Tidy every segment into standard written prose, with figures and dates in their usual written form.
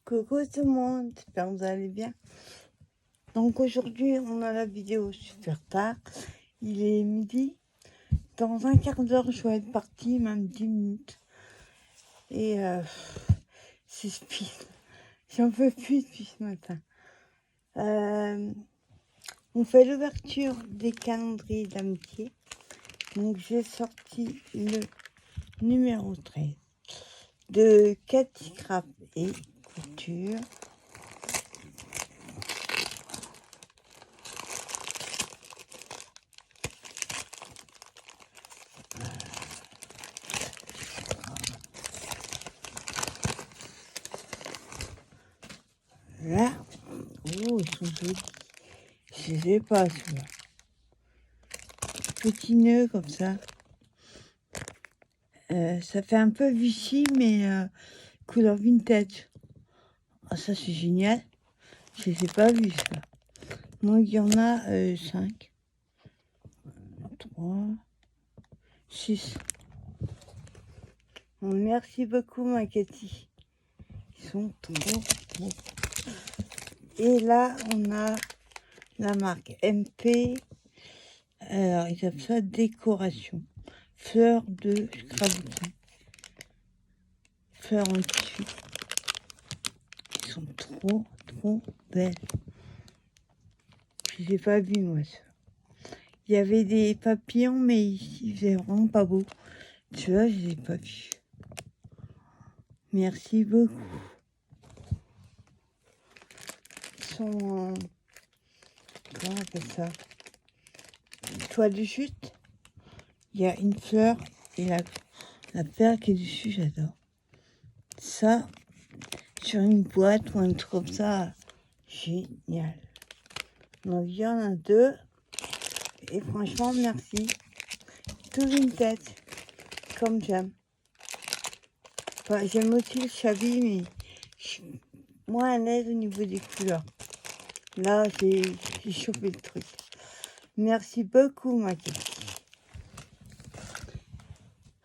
Coucou tout le monde, j'espère que vous allez bien. Donc aujourd'hui, on a la vidéo super tard. Il est midi. Dans un quart d'heure, je vais être partie, même 10 minutes. Et c'est speed. J'en peux plus depuis ce matin. On fait l'ouverture des calendriers d'amitié. Donc j'ai sorti le numéro 13 de Cathy Craft et Couture. Là, oh, ils sont jolis. Je sais pas, celui-là. Petit nœud comme ça. Ça fait un peu Vichy, mais couleur vintage. Ah, ça, c'est génial. Je les ai pas vus, ça. Donc, il y en a 5, 3, 6. Bon, merci beaucoup, ma Cathy. Ils sont trop. Et là, on a la marque MP. Alors, ils appellent ça décoration. Fleurs de scraboutin. Fleurs en tissu. Ils sont trop belles. Je les ai pas vus, moi, ça. Il y avait des papillons, mais ils faisaient vraiment pas beau. Tu vois, je les ai pas vus. Merci beaucoup. Ils sont en... Comment on appelle ça? Toile de chute. Il y a une fleur et la perle qui est dessus, j'adore. Ça, sur une boîte ou un truc comme ça, génial. Donc, il y en a 2. Et franchement, merci. Tout vintage, comme j'aime. Enfin, j'aime aussi le Chabi, mais je suis moins à l'aise au niveau des couleurs. Là, j'ai chopé le truc. Merci beaucoup, ma Cathy.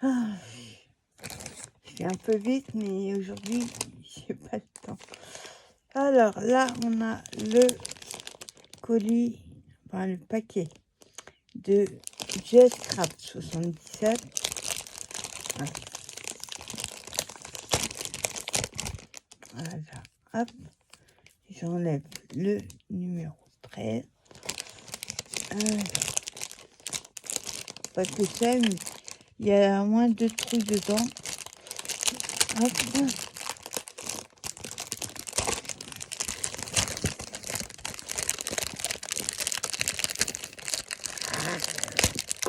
Ah, je fais un peu vite, mais aujourd'hui, j'ai pas le temps. Alors, là, on a le colis, enfin, le paquet de Just Craft 77. Voilà. Voilà, hop. J'enlève le numéro 13. Pas que ça, mais il y a moins de trucs dedans. Hop.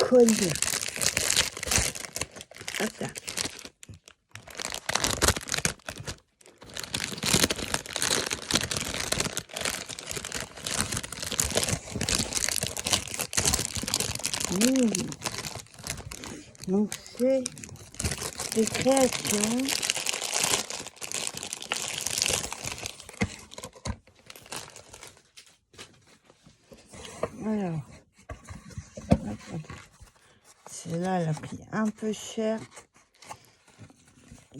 Collier. Hop là. Donc c'est des créations. Alors, celle-là, elle a pris un peu cher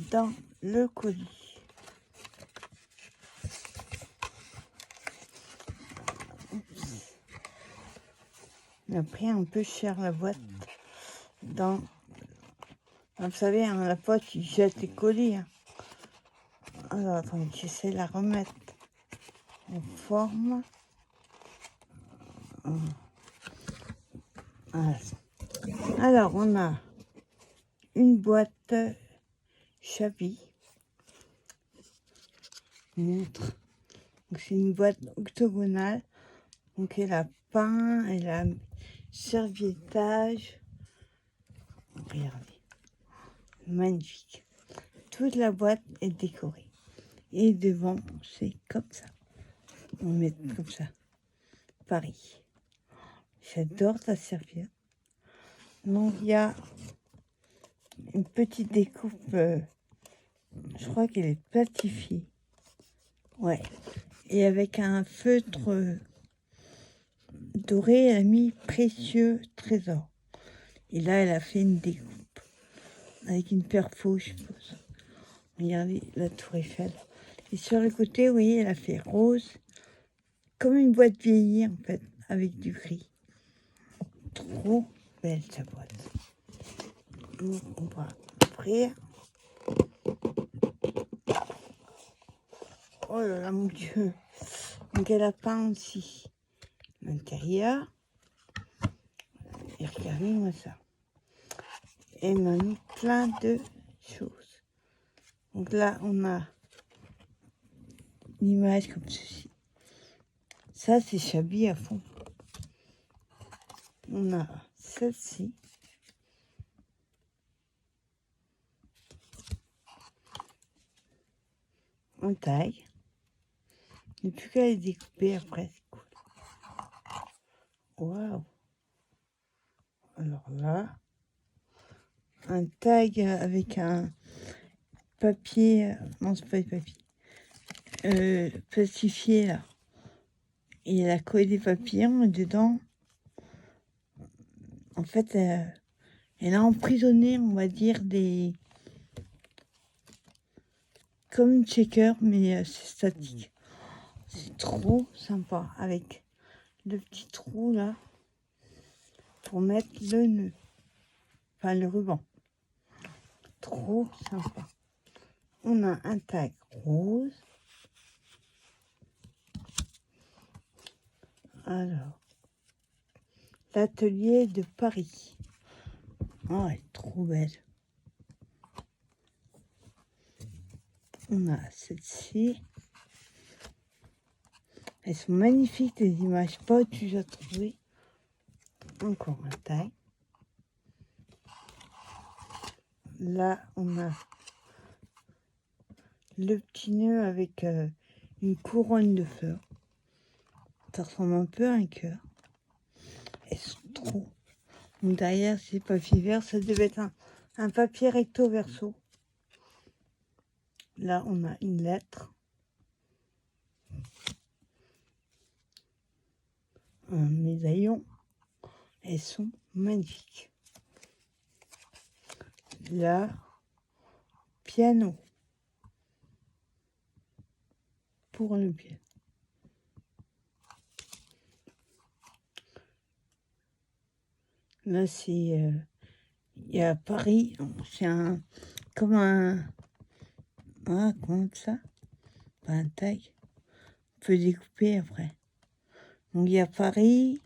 dans le colis. Elle a pris un peu cher la boîte dans... Vous savez, hein, la pote, il jette les colis. Hein. Alors, attendez, j'essaie de la remettre en forme. Voilà. Alors, on a une boîte Chabi. Montre. Donc, c'est une boîte octogonale. Donc, elle a pain, elle a serviettage. Regardez. Magnifique. Toute la boîte est décorée. Et devant, c'est comme ça. On met comme ça. Paris. J'adore ta serviette. Donc, il y a une petite découpe. Je crois qu'elle est platifiée. Ouais. Et avec un feutre doré, elle a mis précieux trésor. Et là, elle a fait une découpe. Avec une perfo, je suppose. Regardez la tour Eiffel. Et sur le côté, vous voyez, elle a fait rose. Comme une boîte vieillie, en fait, avec du gris. Trop belle, sa boîte. Donc, on va ouvrir. Oh là là, mon Dieu. Donc, elle a peint aussi l'intérieur. Et regardez-moi ça. Elle m'a mis plein de choses. Donc là, on a l'image comme ceci. Ça, c'est Chablis à fond. On a celle-ci. En taille. Il n'y a plus qu'à les découper après, c'est cool. Waouh! Alors là, un tag avec un papier, non c'est pas du papier, plastifié là. Et elle a collé des papillons et dedans, en fait, elle a emprisonné, on va dire, des... comme une shaker, mais c'est statique. C'est trop sympa, avec le petit trou là, pour mettre le nœud, enfin le ruban. Trop sympa. On a un tag rose. Alors, l'atelier de Paris. Oh, elle est trop belle. On a celle-ci. Elles sont magnifiques, les images. Pas où tu les as trouvées. Encore un tag. Là, on a le petit nœud avec une couronne de fleurs. Ça ressemble un peu à un cœur. Elles sont trop. Donc derrière, c'est papier vert. Ça devait être un papier recto verso. Là, on a une lettre. Un médaillon. Elles sont magnifiques. Là, piano. Pour le piano. Là, c'est... il y a Paris. C'est un... Comme un... Ah, comment ça? Pas un tag. On peut découper après. Donc, il y a Paris.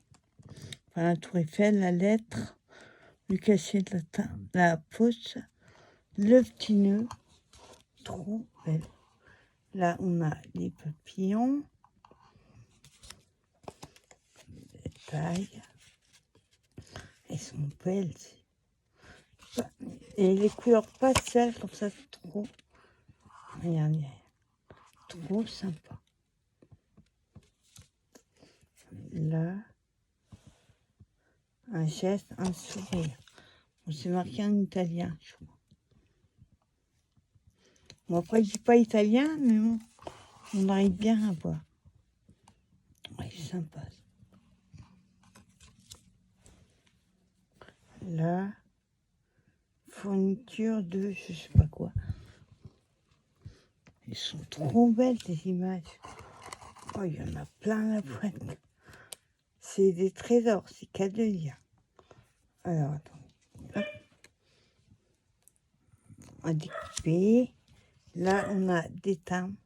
Enfin, la tour Eiffel, la lettre. Le cachet de la poche. Le petit nœud. Trop belle. Là, on a les papillons. Les tailles. Elles sont belles. Et les couleurs pastel, comme ça, c'est trop. Regardez. Trop sympa. Là, un geste, un sourire. On s'est marqué en italien, je crois. Bon, après, je dis pas italien, mais bon, on arrive bien à voir. Ouais, c'est sympa. Là, fourniture de je sais pas quoi. Elles sont trop belles, ces images. Oh, il y en a plein la boîte. C'est des trésors, c'est qu'à de lire. Alors, attends. Hop. On va découper. Là, on a des timbres.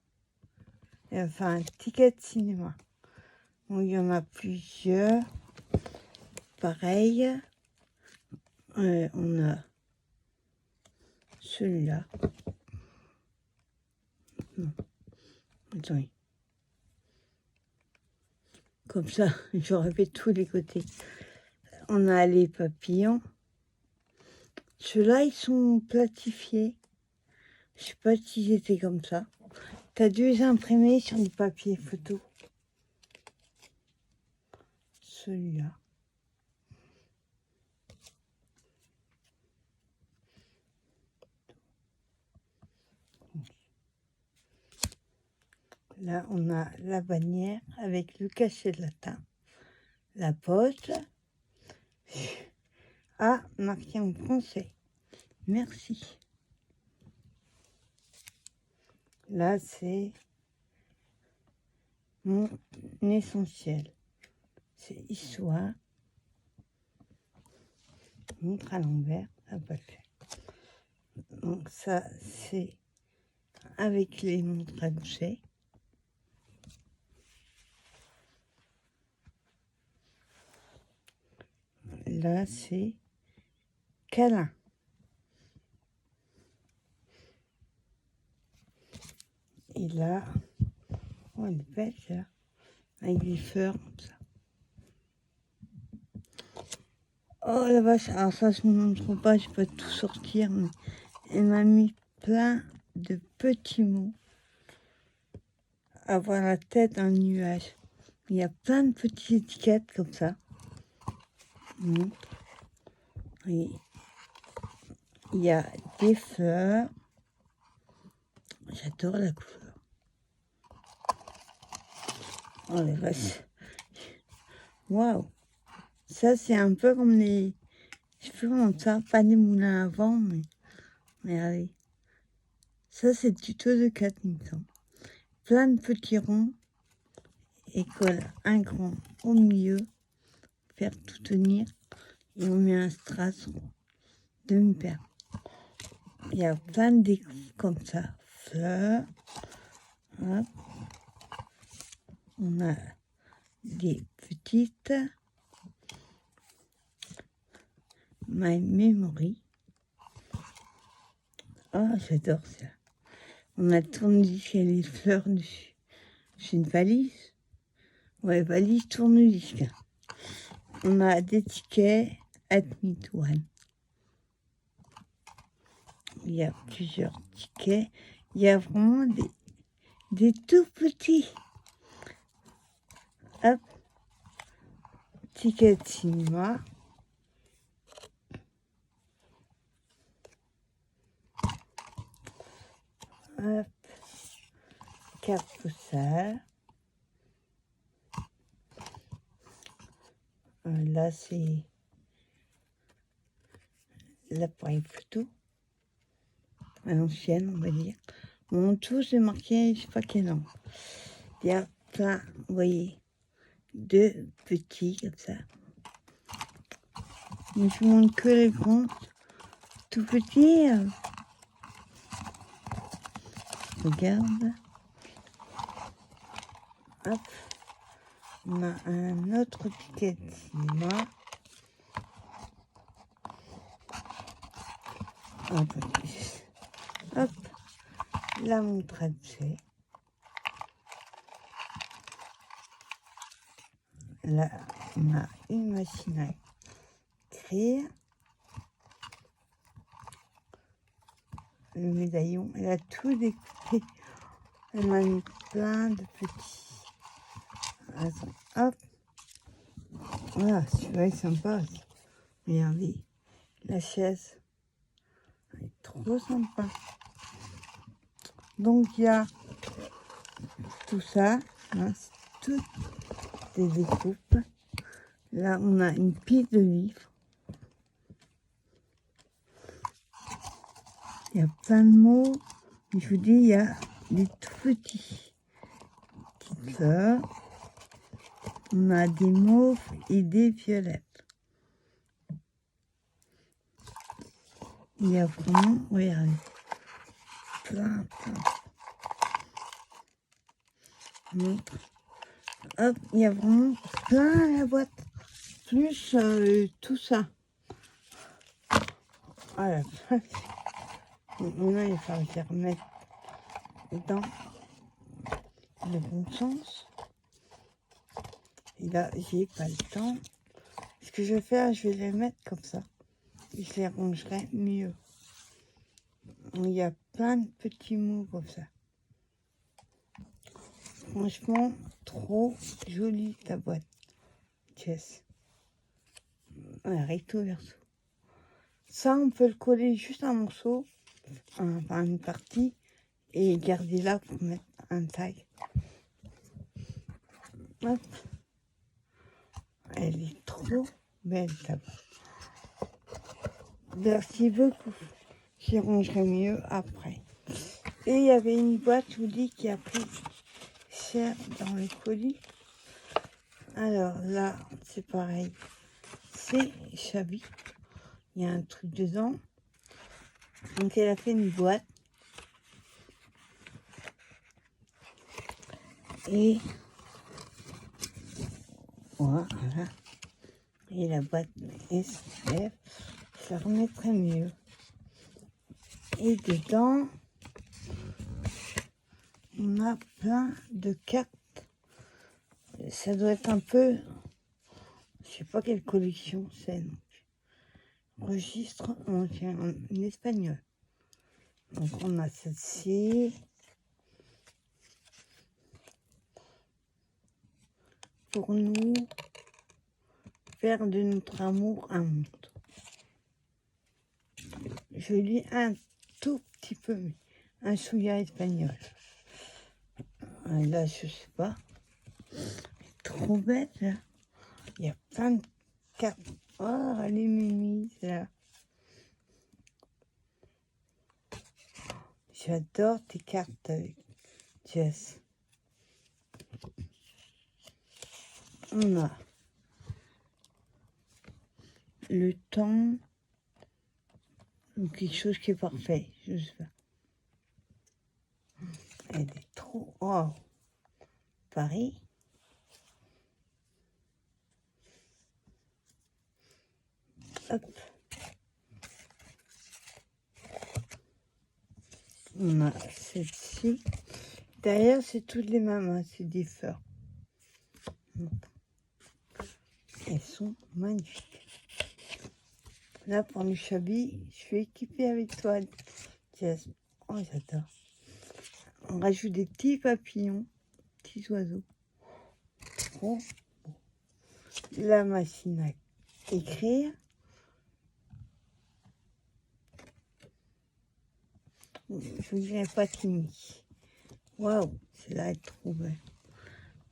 Enfin, un ticket de cinéma. Bon, il y en a plusieurs. Pareil. On a celui-là. Non. Attendez. Comme ça, j'aurais fait tous les côtés. On a les papillons. Ceux-là, ils sont platifiés. Je sais pas s'ils étaient comme ça. T'as dû les imprimer sur du papier photo. Celui-là. Là, on a la bannière avec le cachet de latin. La poste. Ah, marqué en français. Merci. Là, c'est mon essentiel. C'est histoire. Montre à l'envers, ça pas fait. Donc ça, c'est avec les montres à gousset. Là, c'est câlin. Et là, oh, elle est belle, là, avec des fleurs comme ça. Oh la vache, alors ça, je ne montre pas, je peux tout sortir, mais elle m'a mis plein de petits mots. Avoir la tête dans le nuage. Il y a plein de petites étiquettes comme ça. Et il y a des fleurs. J'adore la couleur. Oh la vache. Waouh. Ça, c'est un peu comme les... Je sais comment ça, pas des moulins à vent, mais... Regardez. Ça, c'est le tuto de 4, il me semble. Plein de petits ronds. Et colle un grand au milieu. Faire tout tenir. Et on met un strass demi-paire. Il y a plein de décos comme ça. Fleurs. Hop. On a des petites My Memory. Oh, j'adore ça. On a tourne-disque et les fleurs dessus. C'est une valise. Ouais, valise tourne-disque. On a des tickets Admit One. Il y a plusieurs tickets. Il y a vraiment des tout petits. Hop. Ticket de cinéma. Hop. Carte postale. Là, c'est l'appareil photo. À l'ancienne, on va dire. Mon tout, c'est marqué, je sais pas quel nom. Il y a plein, vous voyez, deux petits comme ça. Mais je vous montre que les grands. Tout petits. Regarde. Hop. On a un autre ticket de cinéma. Hop. La montre à gousset. Là, on a une machine à écrire. Le médaillon, elle a tout découpé. Elle m'a mis plein de petits. Attends, hop. Voilà, celui-là est sympa. Regardez, la chaise. Elle est trop sympa. Donc, il y a tout ça. Hein, c'est toutes des découpes. Là, on a une pile de livres. Il y a plein de mots. Et je vous dis, il y a des tout petits. Petites fleurs. On a des mauves et des violettes. Il y a vraiment, regardez, plein. Hop, il y a vraiment plein la boîte. Plus tout ça. Voilà. Maintenant, il va falloir remettre dans le bon sens. Et là, j'ai pas le temps. Ce que je vais faire, je vais les mettre comme ça. Et je les rangerai mieux. Il y a plein de petits mots comme ça. Franchement, trop jolie ta boîte. Yes. Ouais, recto verso. Ça, on peut le coller juste un morceau, enfin une partie, et garder là pour mettre un tag. Hop. Elle est trop belle ta boîte. Merci beaucoup. J'y rangerai mieux après. Et il y avait une boîte, je vous dis, qui a pris cher dans le colis. Alors là, c'est pareil. C'est Chabi. Il y a un truc dedans. Donc elle a fait une boîte. Et voilà. Et la boîte SPF, ça remettrait mieux. Et dedans, on a plein de cartes. Ça doit être un peu, je sais pas quelle collection c'est. Registre en espagnol. Donc on a celle-ci. Pour nous, faire de notre amour un monde. Je lis un tout petit peu, mais un chouïa espagnol. Là, je sais pas. Trop bête, là. Il y a plein de cartes. Oh, elle est mimi, là. J'adore tes cartes avec Jess. On a le temps, ou quelque chose qui est parfait, je sais pas. Elle est trop... Oh, Paris. Hop. On a celle-ci. Derrière, c'est toutes les mêmes, hein, c'est des fleurs. Elles sont magnifiques. Là, pour le Chabi, je suis équipée avec toi. Jess. Oh, j'adore. On rajoute des petits papillons, petits oiseaux. Oh. La machine à écrire. Je ne dirais pas timide. Waouh, celle-là est trop belle.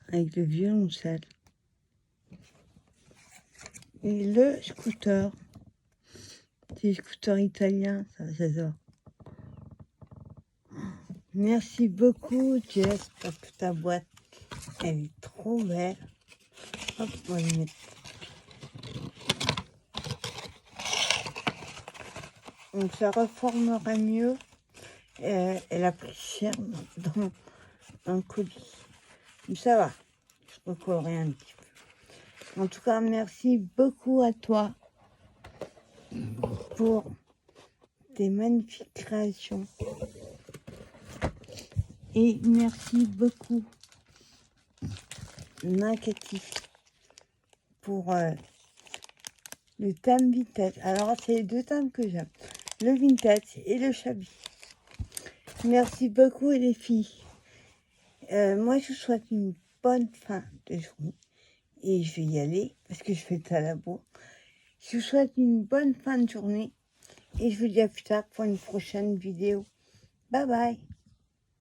Avec le violoncelle. Et le scooter. C'est le scooter italien, ça, j'adore. Merci beaucoup, Jess, pour ta boîte. Elle est trop belle. Hop, on va le mettre. Donc, ça reformerait mieux. Elle a pris cher dans un colis. Mais ça va. Je recollerai un petit peu. En tout cas, merci beaucoup à toi pour tes magnifiques créations. Et merci beaucoup, Nakati, pour le thème vintage. Alors, c'est les deux thèmes que j'aime. Le vintage et le Chabi. Merci beaucoup, les filles. Moi, je vous souhaite une bonne fin de journée. Et je vais y aller parce que je fais ça à la bourre. Je vous souhaite une bonne fin de journée. Et je vous dis à plus tard pour une prochaine vidéo. Bye bye.